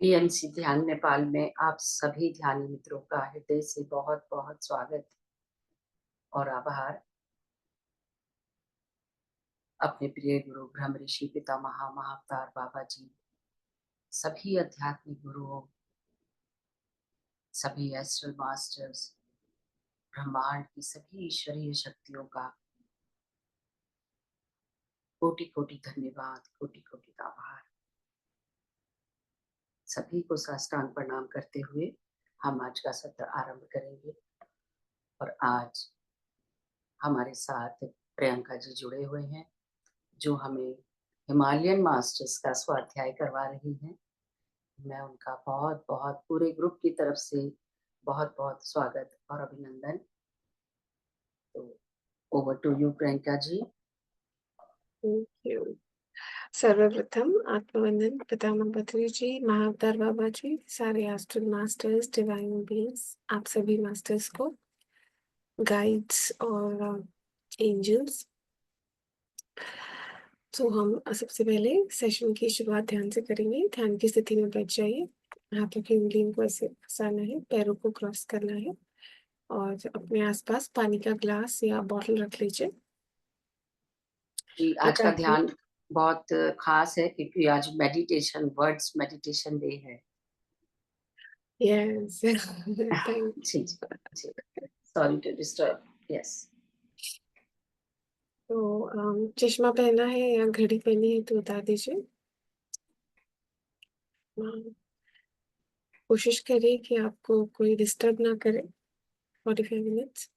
PMC ध्यान नेपाल में आप सभी ध्यानी मित्रों का हृदय से बहुत बहुत स्वागत और आभार। अपने प्रिय गुरु ब्रह्म ऋषि पितामह महाअवतार बाबा जी, सभी आध्यात्मिक गुरुओं, सभी एस्ट्रल मास्टर्स, ब्रह्मांड की सभी ईश्वरीय शक्तियों का कोटि कोटि धन्यवाद, कोटि कोटि आभार। सभी को साष्टांग प्रणाम करते हुए हम आज का सत्र आरंभ करेंगे। और आज हमारे साथ प्रियंका जी जुड़े हुए हैं, जो हमें हिमालयन मास्टर्स का स्वाध्याय करवा रही हैं। मैं उनका बहुत बहुत पूरे ग्रुप की तरफ से बहुत बहुत स्वागत और अभिनंदन। तो over to you Priyanka ji. Thank you. सर्वप्रथम आत्मवंदन पितामह बद्री जी, महाअवतार बाबा जी, सारे एस्ट्रल मास्टर्स, डिवाइन बीइंग्स, आप सभी मास्टर्स को, गाइड्स और एंजल्स। तो हम सबसे पहले सेशन की शुरुआत ध्यान से करेंगे। ध्यान की स्थिति में बैठ जाइए। हाथों की उंगलियों को ऐसे फंसाना है, पैरों को क्रॉस करना है और अपने आसपास पानी का ग्लास या बॉटल रख लीजिए। जी, आज का ध्यान बहुत खास है क्योंकि आज मेडिटेशन, वर्ड्स मेडिटेशन डे है। यस थैंक जी जी, सॉरी टू डिस्टर्ब। यस। तो चश्मा पहना है या घड़ी पहनी है तो बता दीजिए। कोशिश करिए कि आपको कोई डिस्टर्ब ना करे 45 मिनट्स।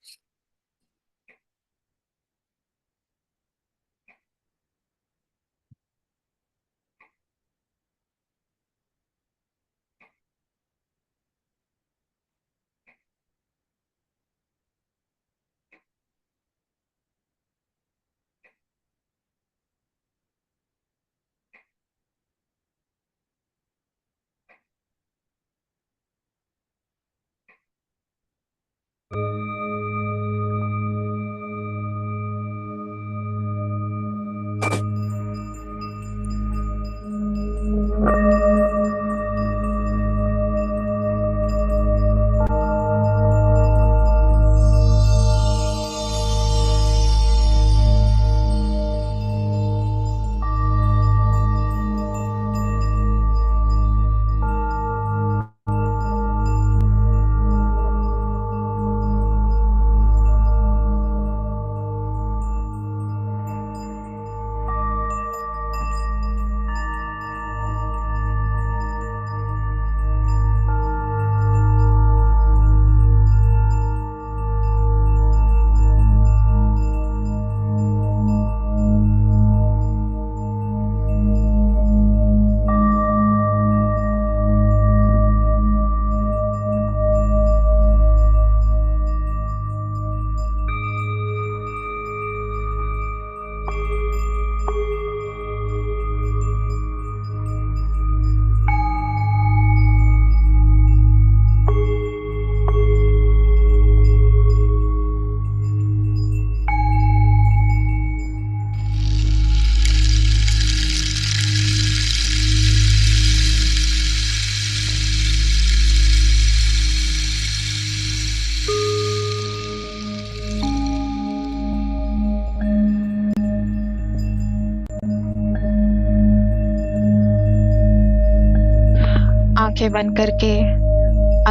आंखें बंद करके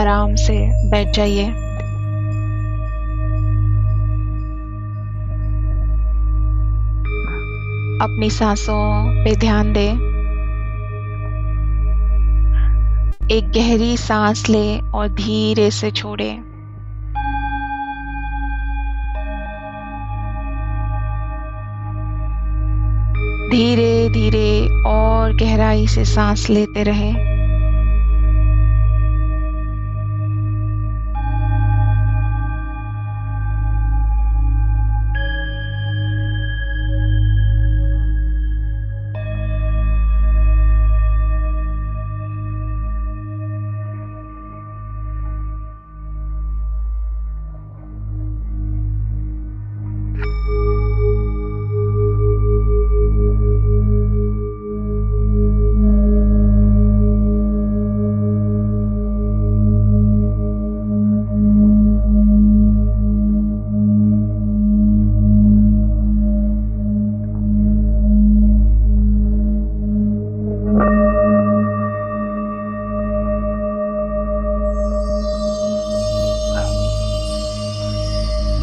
आराम से बैठ जाइए। अपनी सांसों पे ध्यान दें। एक गहरी सांस लें और धीरे से छोड़ें। धीरे धीरे और गहराई से सांस लेते रहें।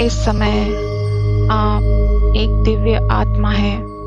इस समय आप एक दिव्य आत्मा है।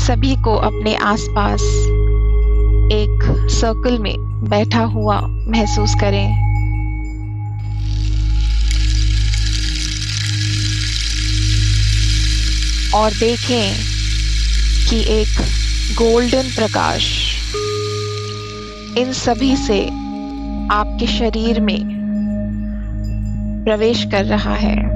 सभी को अपने आसपास एक सर्कल में बैठा हुआ महसूस करें। और देखें कि एक गोल्डन प्रकाश इन सभी से आपके शरीर में प्रवेश कर रहा है।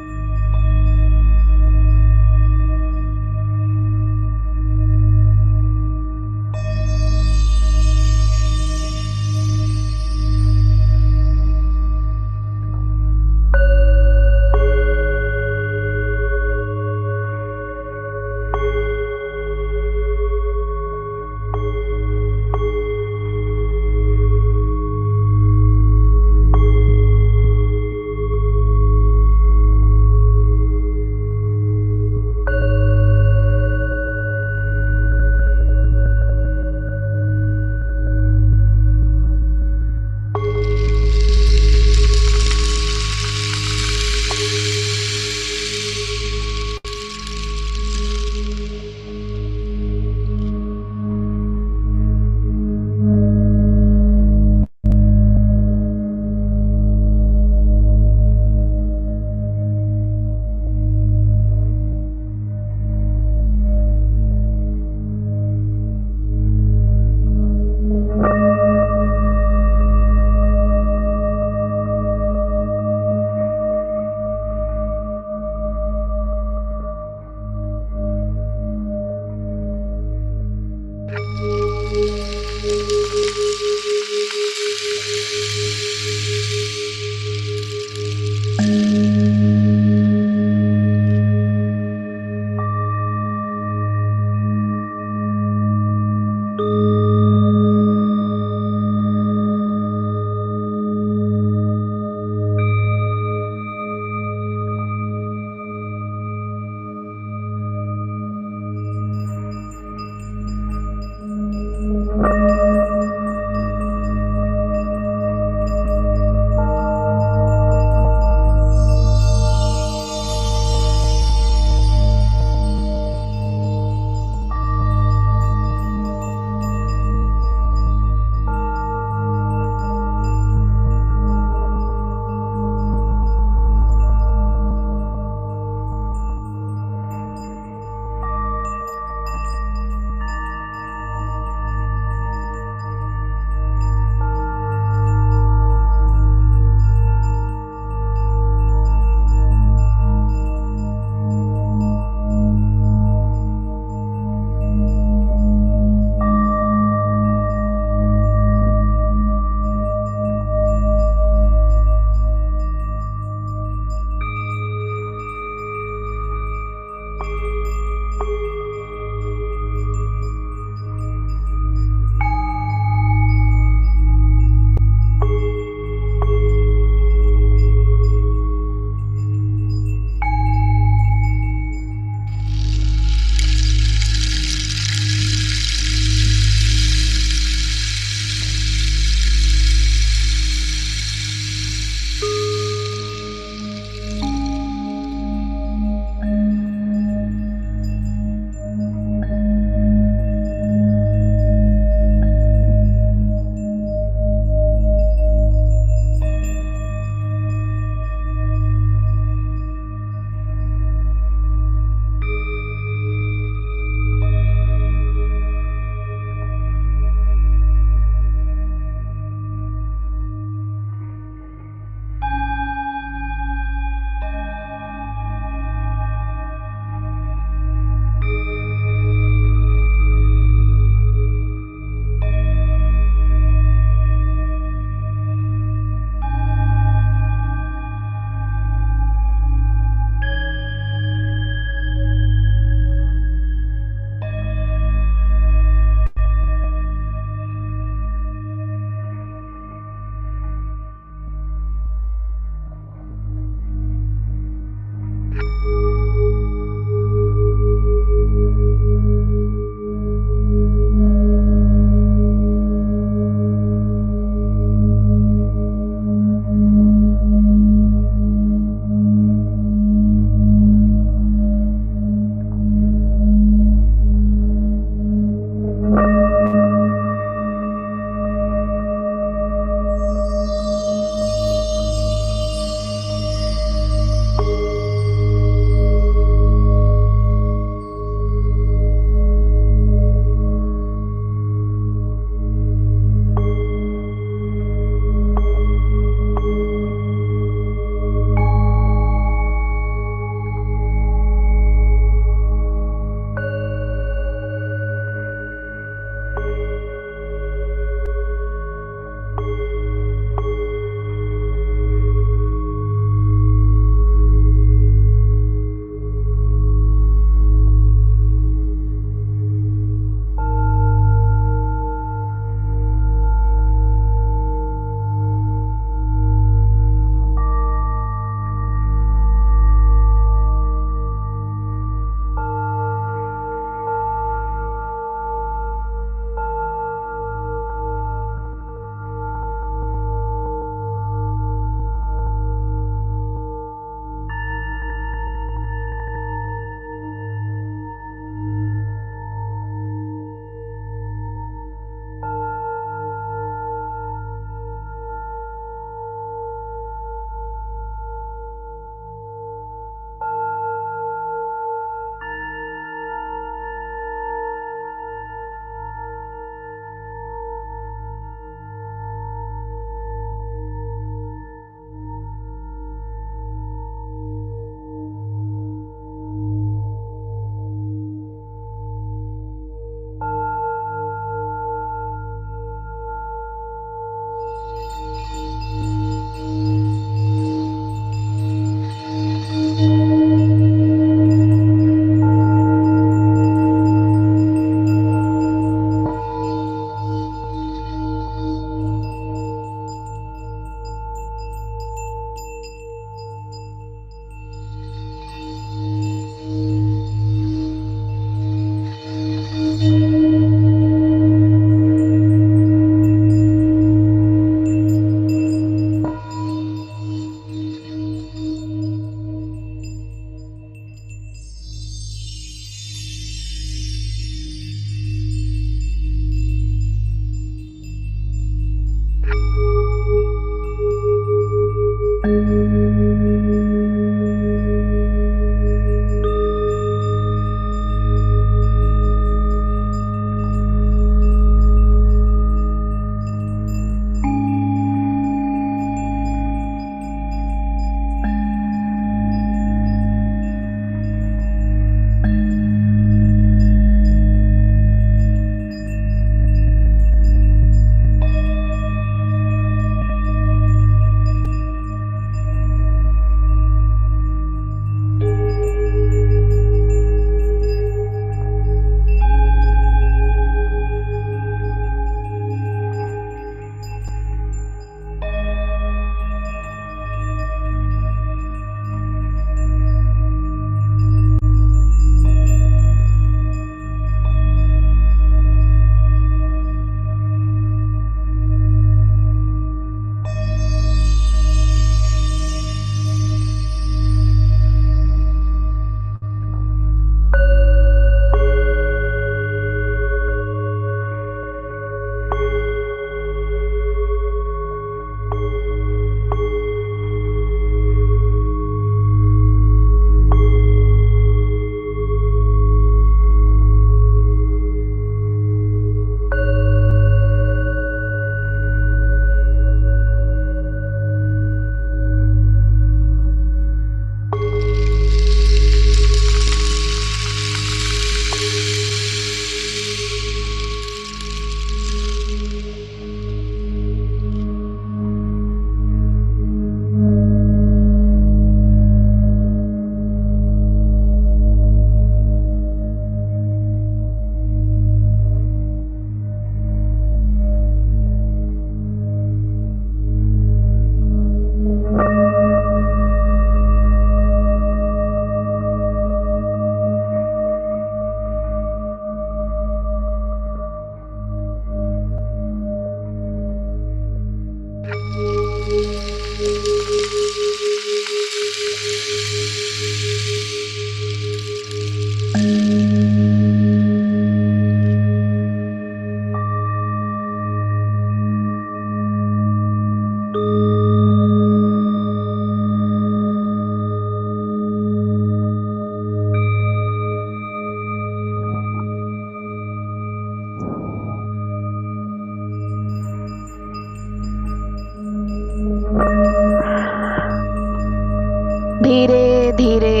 धीरे धीरे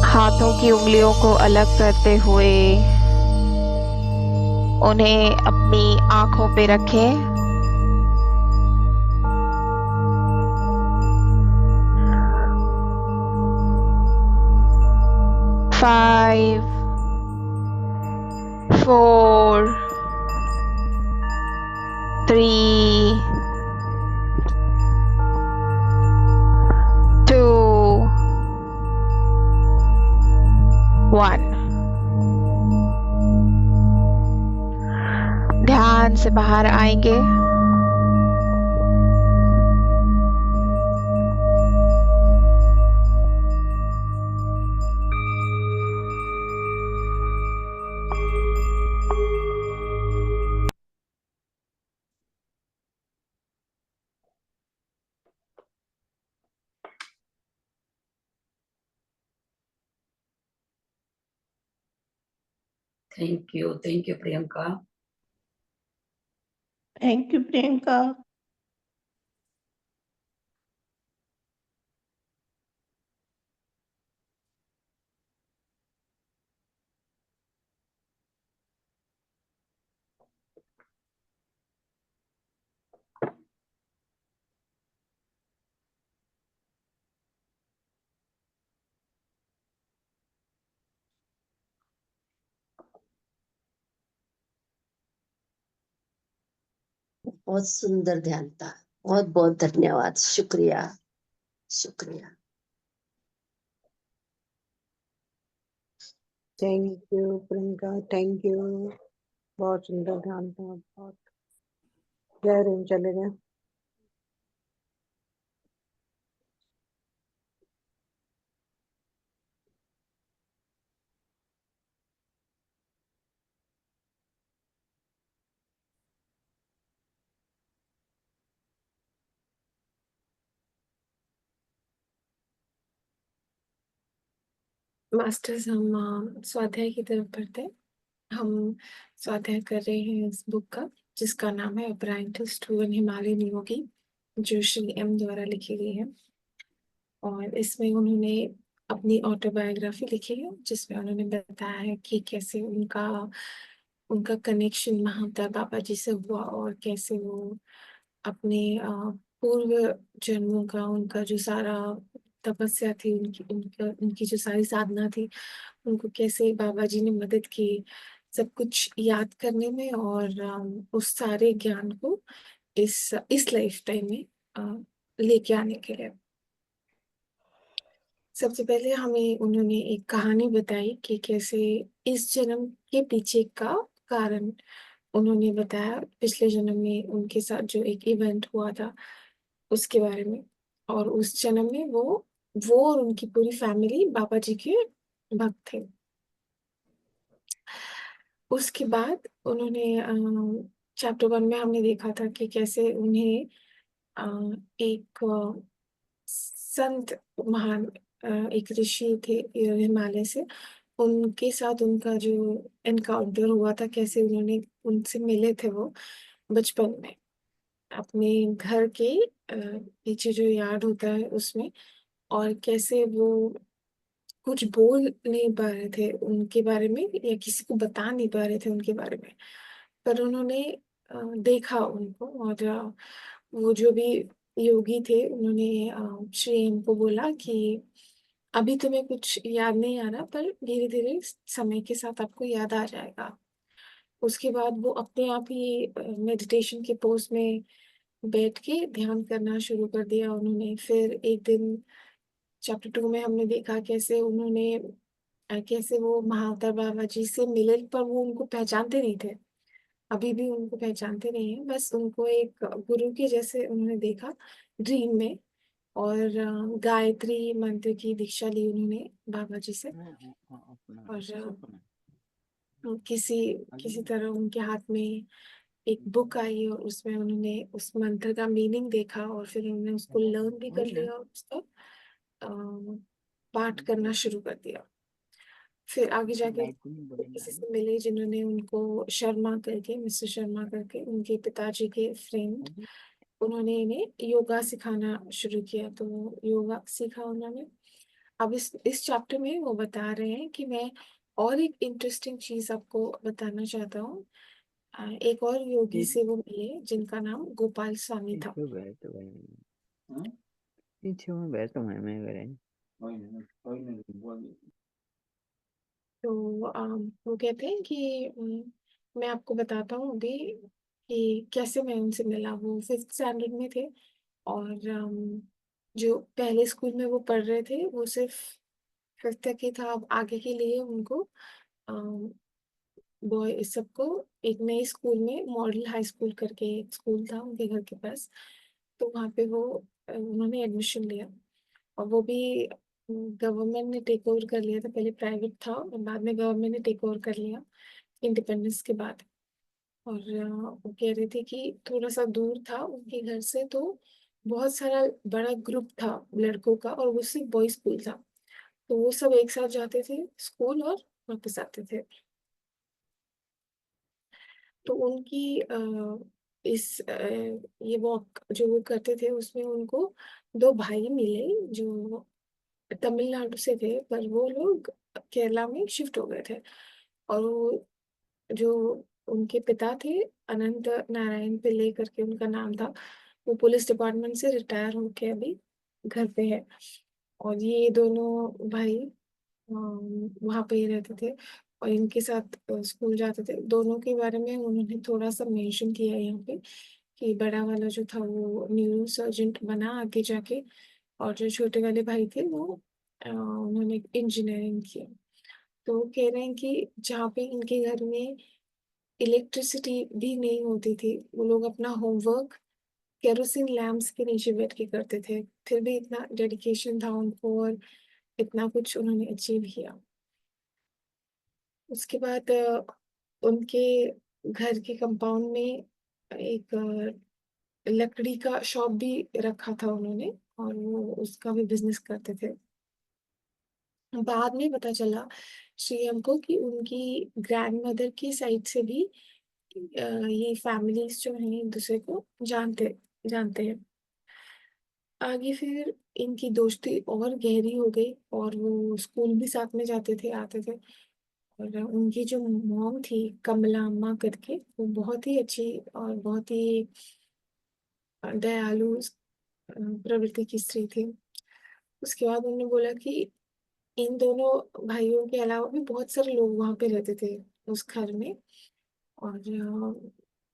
हाथों की उंगलियों को अलग करते हुए उन्हें अपनी आंखों पे रखें। 5, 4, 3, 2, 1। ध्यान से बाहर आएंगे। Thank you Priyanka. Thank you Priyanka. बहुत सुंदर ध्यान था, बहुत बहुत धन्यवाद, शुक्रिया शुक्रिया। Thank you Priyanka, thank you. बहुत सुंदर ध्यान था, बहुत गहरे में चले गए। मास्टर्स, हम स्वाध्याय की तरफ बढ़ते हैं। हम स्वाध्याय कर रहे हैं इस बुक का, जिसका नाम है अप्रेंटिस टू एन हिमालयन योगी, जो श्री एम द्वारा लिखी गई है। और इसमें उन्होंने अपनी ऑटोबायोग्राफी लिखी है, जिसमें उन्होंने बताया है कि कैसे उनका कनेक्शन महाअवतार बाबा जी से हुआ, और कैसे वो अपने पूर्व जन्मों का, उनका जो सारा तपस्या थी, उनकी जो सारी साधना थी, उनको कैसे बाबा जी ने मदद की सब कुछ याद करने में, और उस सारे ज्ञान को इस लाइफ टाइम में लेके आने के लिए। सबसे पहले हमें उन्होंने एक कहानी बताई कि कैसे इस जन्म के पीछे का कारण उन्होंने बताया, पिछले जन्म में उनके साथ जो एक इवेंट हुआ था उसके बारे में। और उस जन्म में वो और उनकी पूरी फैमिली बाबा जी के भक्त थे। उसके बाद उन्होंने चैप्टर 1 में हमने देखा था कि कैसे उन्हें एक संत, महान एक ऋषि थे हिमालय से, उनके साथ उनका जो एनकाउंटर हुआ था, कैसे उन्होंने उनसे मिले थे वो बचपन में अपने घर के पीछे जो यार्ड होता है उसमें। और कैसे वो कुछ बोल नहीं पा रहे थे उनके बारे में, या किसी को बता नहीं पा रहे थे उनके बारे में, पर उन्होंने देखा उनको। और वो जो भी योगी थे, उन्होंने श्री एम को बोला कि अभी तुम्हें कुछ याद नहीं आ रहा, पर धीरे धीरे समय के साथ आपको याद आ जाएगा। उसके बाद वो अपने आप ही मेडिटेशन के पोज में बैठ के ध्यान करना शुरू कर दिया उन्होंने। फिर एक दिन चैप्टर 2 में हमने देखा कैसे उन्होंने कैसे वो महाअवतार बाबा जी से मिले, पर वो उनको पहचानते नहीं थे, अभी भी उनको पहचानते नहीं है। बस उनको एक गुरु के जैसे उन्होंने देखा ड्रीम में। और गायत्री मंत्र की दीक्षा ली उन्होंने बाबा जी से। और किसी किसी तरह उनके हाथ में एक बुक आई, और उसमें उन्होंने उस मंत्र का मीनिंग देखा, और फिर उन्होंने उसको लर्न भी कर लिया, और उसका पाठ करना शुरू कर दिया। फिर आगे जाके किसी से मिले जिन्होंने उनको शर्मा करके, मिस्टर शर्मा करके, उनके पिताजी के फ्रेंड, उन्होंने इन्हें योगा सिखाना शुरू किया, तो योगा सीखा उन्होंने। अब इस चैप्टर में वो बता रहे हैं कि मैं और एक इंटरेस्टिंग चीज आपको बताना चाहता हूँ। एक और योगी से वो मिले जिनका नाम गोपाल स्वामी था। तो वो कहते हैं कि मैं आपको बताता हूँ अभी कि कैसे मैं उनसे मिला। वो 5th स्टैंडर्ड में थे, और जो पहले स्कूल में वो पढ़ रहे थे वो सिर्फ 5th तक ही था। अब आगे के लिए उनको बॉय सबको एक नए स्कूल में, मॉडल हाई स्कूल करके एक स्कूल था उनके घर के पास, तो वहाँ पे वो उन्होंने एडमिशन लिया। और वो भी गवर्नमेंट ने टेक ओवर कर लिया था। पहले प्राइवेट था और बाद में गवर्नमेंट ने टेक ओवर कर लिया इंडिपेंडेंस के बाद। और वो कह रहे थे कि थोड़ा सा दूर था उनके घर से, तो बहुत सारा बड़ा ग्रुप था लड़कों का, और वो सिर्फ बॉय स्कूल था। तो वो सब एक साथ जाते थे स्कूल और वापस आते थे। तो उनकी ये वॉक जो वो करते थे उसमें उनको 2 भाई मिले जो तमिलनाडु से थे, पर वो लोग केरला में शिफ्ट हो गए थे। और वो जो उनके पिता थे, अनंत नारायण पिल्ले करके उनका नाम था, वो पुलिस डिपार्टमेंट से रिटायर होके अभी घर पे है। और ये दोनों भाई वहाँ पे ही रहते थे और इनके साथ स्कूल जाते थे। दोनों के बारे में उन्होंने थोड़ा सा मेंशन किया है यहाँ पे कि बड़ा वाला जो था वो न्यूरो सर्जन बना आगे जाके, और जो छोटे वाले भाई थे वो उन्होंने इंजीनियरिंग किया। तो वो कह रहे हैं कि जहाँ पे इनके घर में इलेक्ट्रिसिटी भी नहीं होती थी, वो लोग अपना होमवर्क केरोसिन लैम्प्स के नीचे बैठ के करते थे। फिर भी इतना डेडिकेशन था उनको और इतना कुछ उन्होंने अचीव किया। उसके बाद उनके घर के कंपाउंड में एक लकड़ी का शॉप भी रखा था उन्होंने, और वो उसका भी बिजनेस करते थे। बाद में पता चला श्रीयम को कि उनकी ग्रैंडमदर की साइड से भी ये फैमिलीज जो हैं एक दूसरे को जानते जानते हैं। आगे फिर इनकी दोस्ती और गहरी हो गई और वो स्कूल भी साथ में जाते थे आते थे। और उनकी जो मॉम थी कमला अम्मा करके, वो बहुत ही अच्छी और बहुत ही दयालु प्रवृत्ति की स्त्री थी। उसके बाद उन्होंने बोला कि इन दोनों भाइयों के अलावा भी बहुत सारे लोग वहां पे रहते थे उस घर में, और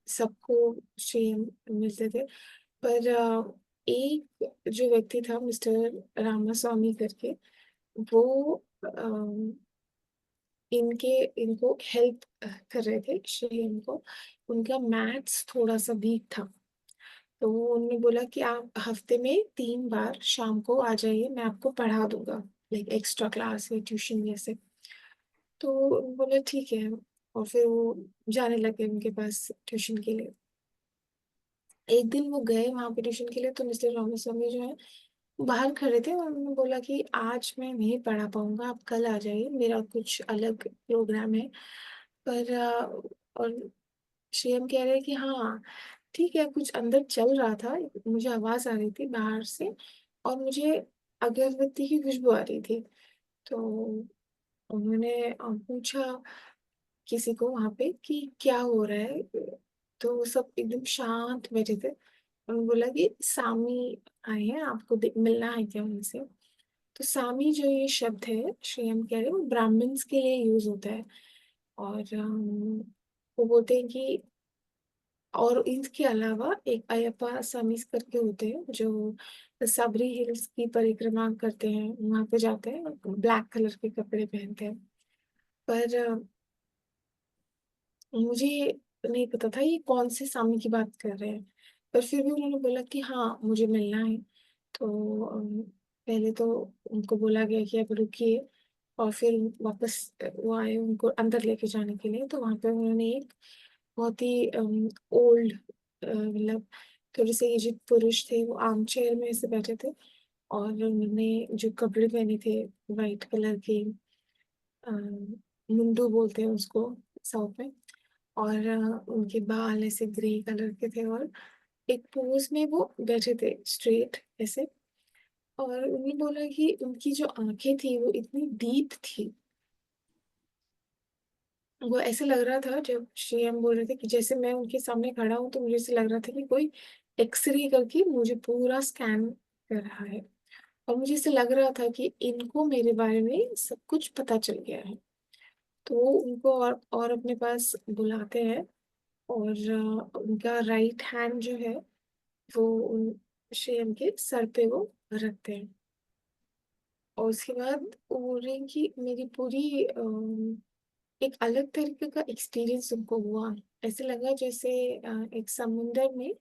सबको शेम मिलते थे। पर एक जो व्यक्ति था मिस्टर रामास्वामी करके, वो इनको हेल्प कर रहे थे शेम को। उनका मैथ्स थोड़ा सा वीक था, तो उन्होंने बोला कि आप हफ्ते में 3 बार शाम को आ जाइए, मैं आपको पढ़ा दूंगा, लाइक एक्स्ट्रा क्लास या ट्यूशन जैसे। तो बोले ठीक है, और फिर वो जाने लगे उनके पास ट्यूशन के लिए। एक दिन वो गए वहां पे ट्यूशन के लिए, तो मिस्टर रामास्वामी जो है बाहर खड़े थे और उन्होंने बोला कि आज मैं नहीं पढ़ा पाऊंगा, आप कल आ जाइए, मेरा कुछ अलग प्रोग्राम है। पर और शेम कह रहे हैं कि हाँ ठीक है, कुछ अंदर चल रहा था, मुझे आवाज आ रही थी बाहर से, और मुझे अगरबत्ती की खुशबू आ रही थी। तो उन्होंने पूछा किसी को वहां पे कि क्या हो रहा है, तो वो सब एकदम शांत बैठे थे। उन्होंने बोला कि सामी आए हैं, आपको मिलना है क्या उनसे। तो सामी जो ये शब्द है श्रीयम कह रहे हैं, वो ब्राह्मण्स के लिए यूज होता है। और वो बोलते हैं कि और इनके अलावा एक अयप्पा सामीज करके होते हैं जो सबरी हिल्स की परिक्रमा करते हैं, वहां पे जाते हैं, ब्लैक कलर के कपड़े पहनते हैं। पर मुझे नहीं पता था ये कौन से सामी की बात कर रहे हैं। पर फिर भी उन्होंने बोला कि हाँ मुझे मिलना है। तो पहले तो उनको बोला गया कि आप रुकिए, और फिर वापस वो आए उनको अंदर लेके जाने के लिए। तो वहां पे उन्होंने एक बहुत ही ओल्ड, मतलब थोड़े से एजिड पुरुष थे, वो आर्म चेयर में ऐसे बैठे थे, और उन्होंने जो कपड़े पहने थे वाइट कलर के, अ, मुंडू बोलते हैं उसको साउथ में, और उनके बाल ऐसे ग्रे कलर के थे, और एक पोज में वो बैठे थे स्ट्रेट ऐसे, और उन्होंने बोला कि उनकी जो आंखें थी वो इतनी डीप थी। वो ऐसे लग रहा था, जब श्रेयम बोल रहे थे कि जैसे मैं उनके सामने खड़ा हूँ तो मुझे ऐसे लग रहा था कि कोई एक्सरे करके मुझे पूरा स्कैन कर रहा है, और मुझे ऐसे लग रहा था कि इनको मेरे बारे में सब कुछ पता चल गया है। तो वो उनको और अपने पास बुलाते हैं, और उनका राइट हैंड जो है वो उन श्रेयम के सर पे वो रखते हैं। और उसके बाद वो बोल रहे हैं कि मेरी पूरी एक अलग तरीके का एक्सपीरियंस उनको हुआ। ऐसे लगा जैसे एक समुंदर में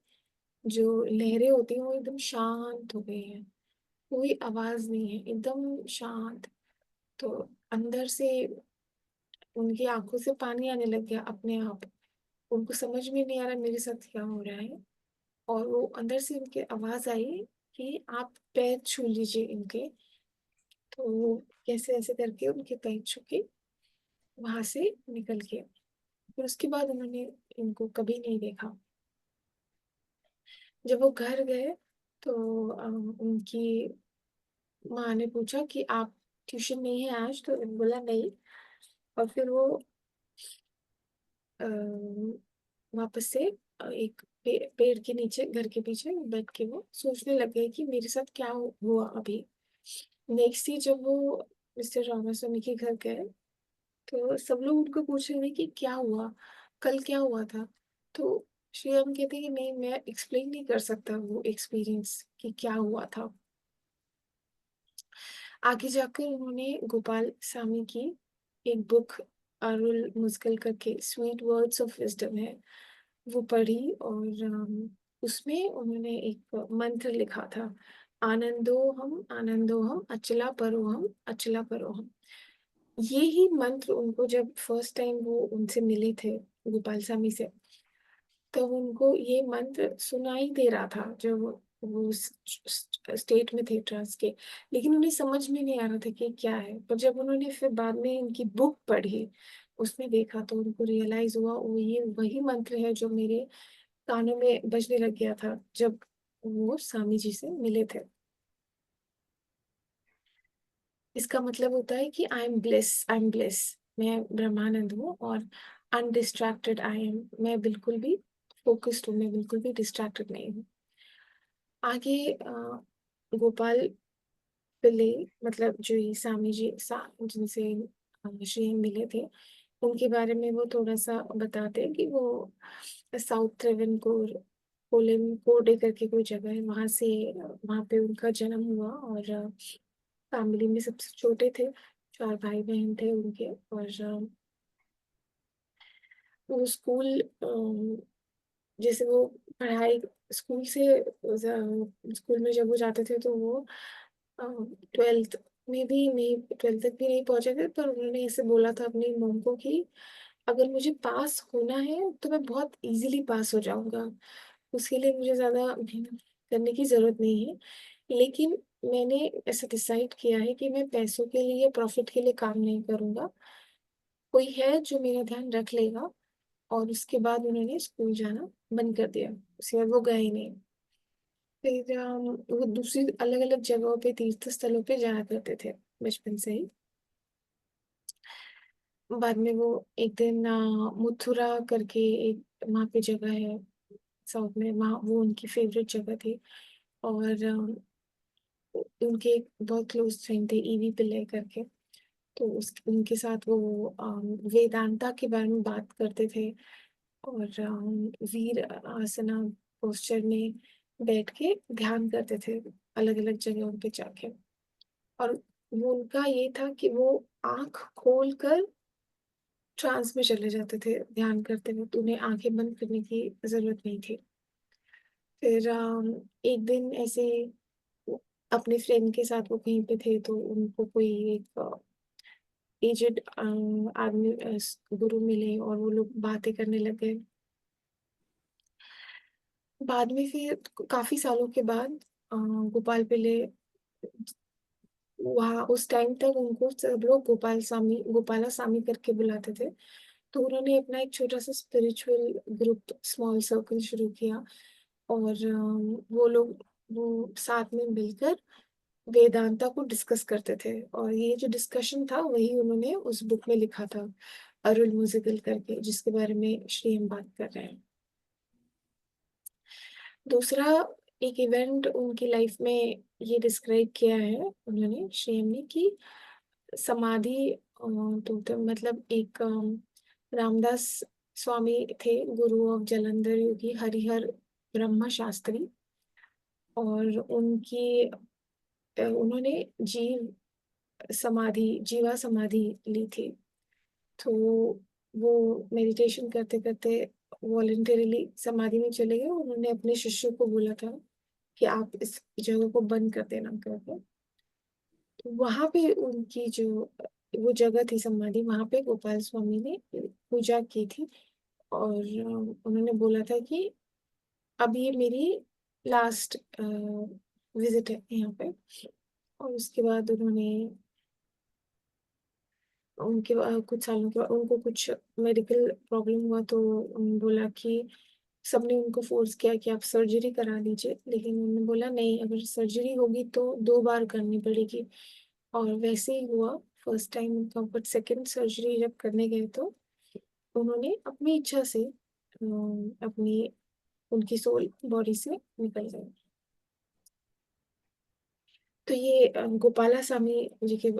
जो लहरें होती हैं वो एकदम शांत हो गई है, कोई आवाज नहीं है, एकदम शांत। तो अंदर से उनकी आंखों से पानी आने लग गया अपने आप। उनको समझ में नहीं आ रहा मेरे साथ क्या हो रहा है, और वो अंदर से उनकी आवाज आई कि आप पैर छू लीजिए इनके। तो वो कैसे ऐसे करके उनके पैर छू के वहां से निकल गए। फिर उसके बाद उन्होंने इनको कभी नहीं देखा। जब वो घर गए तो उनकी माँ ने पूछा कि आप ट्यूशन नहीं है आज, तो उन्होंने बोला नहीं। और फिर वो अ, वापस से एक पेड़ के नीचे घर के पीछे बैठ के वो सोचने लग गए कि मेरे साथ क्या हुआ अभी। नेक्स्ट डे जब वो मिस्टर रामास्वामी के घर गए तो सब लोग उनको पूछ रहे थे कि क्या हुआ, कल क्या हुआ था। तो श्रीराम कहते हैं कि नहीं, मैं एक्सप्लेन नहीं कर सकता वो एक्सपीरियंस कि क्या हुआ था। आगे जाकर उन्होंने गोपाल स्वामी की एक बुक, अरुल मुस्कल करके स्वीट वर्ड्स ऑफ विजडम है, वो पढ़ी। और उसमें उन्होंने एक मंत्र लिखा था, आनंदोहम अचला परोहम, अचला परोहम। ये ही मंत्र उनको जब फर्स्ट टाइम वो उनसे मिले थे, गोपाल स्वामी से, तब उनको ये मंत्र सुनाई दे रहा था जब वो स्टेट में थे ट्रांस के। लेकिन उन्हें समझ में नहीं आ रहा था कि क्या है। पर जब उन्होंने फिर बाद में इनकी बुक पढ़ी, उसमें देखा, तो उनको रियलाइज हुआ वो ये वही मंत्र है जो मेरे कानों में बजने लग गया था जब वो स्वामी जी से मिले थे। इसका मतलब होता है कि आई एम ब्लेस, मैं ब्रह्मानंद हूँ, और अनडिस्ट्रैक्टेड आई एम, मैं बिल्कुल भी फोकस्ड हूँ, मैं बिल्कुल भी डिस्ट्रैक्टेड नहीं हूँ। आगे गोपाल पिल्ले, मतलब जो ये स्वामी जी जिनसे श्री मिले थे, उनके बारे में वो थोड़ा सा बताते हैं कि वो साउथ ट्रेवनकोर, कोलिन कोडे करके कोई जगह है, वहां से वहां पे उनका जन्म हुआ। और फैमिली में सबसे छोटे थे, 4 भाई बहन थे उनके। और वो स्कूल, जैसे वो पढ़ाई स्कूल से, स्कूल में जब वो जाते थे तो वो 12th में भी नहीं, 12th तक भी नहीं पहुंचे थे। पर उन्होंने ऐसे बोला था अपनी मॉम को कि अगर मुझे पास होना है तो मैं बहुत इजीली पास हो जाऊंगा, उसके लिए मुझे ज़्यादा मेहनत करने की ज़रूरत नहीं है। लेकिन मैंने ऐसा डिसाइड किया है कि मैं पैसों के लिए, प्रॉफिट के लिए काम नहीं करूंगा, कोई है जो मेरा ध्यान रख लेगा। और उसके बाद उन्होंने स्कूल जाना बंद कर दिया, उसके बाद वो गए ही नहीं। फिर वो दूसरी अलग अलग जगहों पे, तीर्थ स्थलों पे जाया करते थे बचपन से ही। बाद में वो एक दिन मथुरा करके एक वहाँ पे जगह है साउथ में, वहाँ वो उनकी फेवरेट जगह थी। और उनके एक बहुत क्लोज फ्रेंड थे, ईवी पिल्ले करके। तो उस उनके साथ वो वेदांता के बारे में बात करते थे। और वीर आसना पोस्चर में बैठ के ध्यान करते थे अलग अलग जगहों पे जाके। और वो उनका ये था कि वो आंख खोल कर ट्रांस में चले जाते थे ध्यान करते हुए, तो उन्हें आंखें बंद करने की जरूरत नहीं थी। फिर एक दिन ऐसे अपने फ्रेंड के साथ वो कहीं पे थे, तो उनको कोई एक एजेड आदमी, गुरु मिले, और वो लोग बातें करने लगे। बाद में फिर काफी सालों के बाद गोपाल पिले, वहाँ उस टाइम तक उनको सब लोग गोपाला स्वामी करके बुलाते थे। तो उन्होंने अपना एक छोटा सा स्पिरिचुअल ग्रुप, स्मॉल सर्कल शुरू किया। और वो लोग वो साथ में मिलकर वेदांता को डिस्कस करते थे, और ये जो डिस्कशन था वही उन्होंने उस बुक में लिखा था, अरुल म्यूजिकल करके, जिसके बारे में श्री हम बात कर रहे हैं। दूसरा एक इवेंट उनकी लाइफ में ये डिस्क्राइब किया है उन्होंने, श्री ने, कि समाधि तो मतलब एक रामदास स्वामी थे, गुरु ऑफ जलंधर योगी हरिहर ब्रह्म शास्त्री, और उन्होंने जीवा समाधि ली थी। तो वो मेडिटेशन करते करते वॉलंटरीली समाधि में चले गए। उन्होंने अपने शिष्यों को बोला था कि आप इस जगह को बंद कर देना करके। तो वहां पे उनकी जो वो जगह थी समाधि, वहां पे गोपाल स्वामी ने पूजा की थी, और उन्होंने बोला था कि अब ये मेरी लास्ट विजिट है यहाँ पे। और उसके बाद उन्होंने कुछ सालों के बाद उनको कुछ मेडिकल प्रॉब्लम हुआ, तो उन्होंने बोला कि सबने उनको फोर्स किया कि आप सर्जरी करा लीजिए, लेकिन उन्होंने बोला नहीं, अगर सर्जरी होगी तो 2 बार करनी पड़ेगी। और वैसे ही हुआ फर्स्ट टाइम उनका, बट सेकेंड सर्जरी जब करने गए तो उन्होंने अपनी इच्छा से अपनी उनकी सोल बॉडी से निकल गई। तो ये गोपाला स्वामी जी के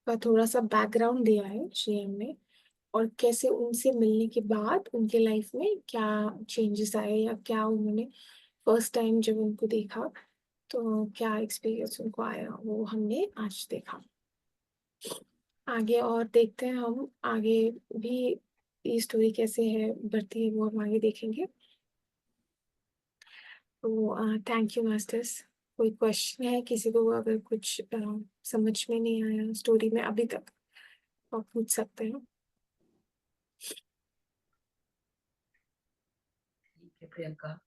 का थोड़ा सा बैकग्राउंड दिया है श्रीएम ने, और कैसे उनसे मिलने के बाद उनके लाइफ में क्या चेंजेस आए, या क्या उन्होंने फर्स्ट टाइम जब उनको देखा तो क्या एक्सपीरियंस उनको आया, वो हमने आज देखा। आगे और देखते हैं हम, आगे भी ये स्टोरी कैसे है बढ़ती है वो हम आगे देखेंगे। तो थैंक यू मास्टर्स। कोई क्वेश्चन है किसी को, अगर कुछ समझ में नहीं आया स्टोरी में अभी तक, तो आप पूछ सकते हैं। ठीक है प्रियंका,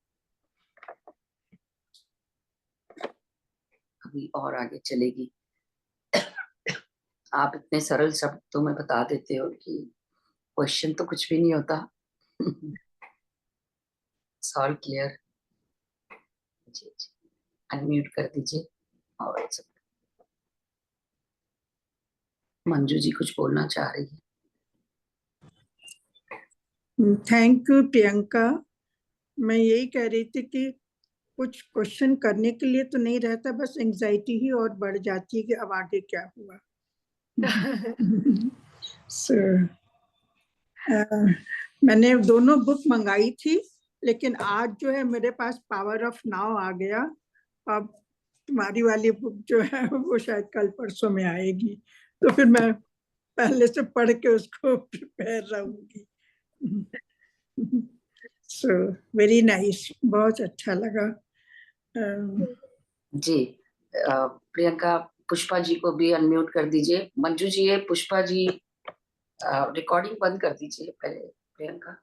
अभी और आगे चलेगी। आप इतने सरल शब्दों में बता देते हो कि क्वेश्चन तो कुछ भी नहीं होता। Solve clear. जी जी, अनम्यूट कर दीजिए। और मंजू जी कुछ बोलना चाह रही है। Thank you Priyanka. मैं यही कह रही थी कि कुछ क्वेश्चन करने के लिए तो नहीं रहता, बस एंजाइटी ही और बढ़ जाती है कि अब आगे क्या हुआ। मैंने दोनों बुक मंगाई थी, लेकिन आज जो है मेरे पास पावर ऑफ नाउ आ गया। अब तुम्हारी वाली बुक जो है वो शायद कल परसों में आएगी, तो फिर मैं पहले से पढ़ के उसको प्रिपेयर रहूंगी। सो वेरी नाइस, बहुत अच्छा लगा। जी प्रियंका, पुष्पा जी को भी अनम्यूट कर दीजिए। मंजू जी, ये पुष्पा जी रिकॉर्डिंग बंद कर दीजिए पहले प्रियंका।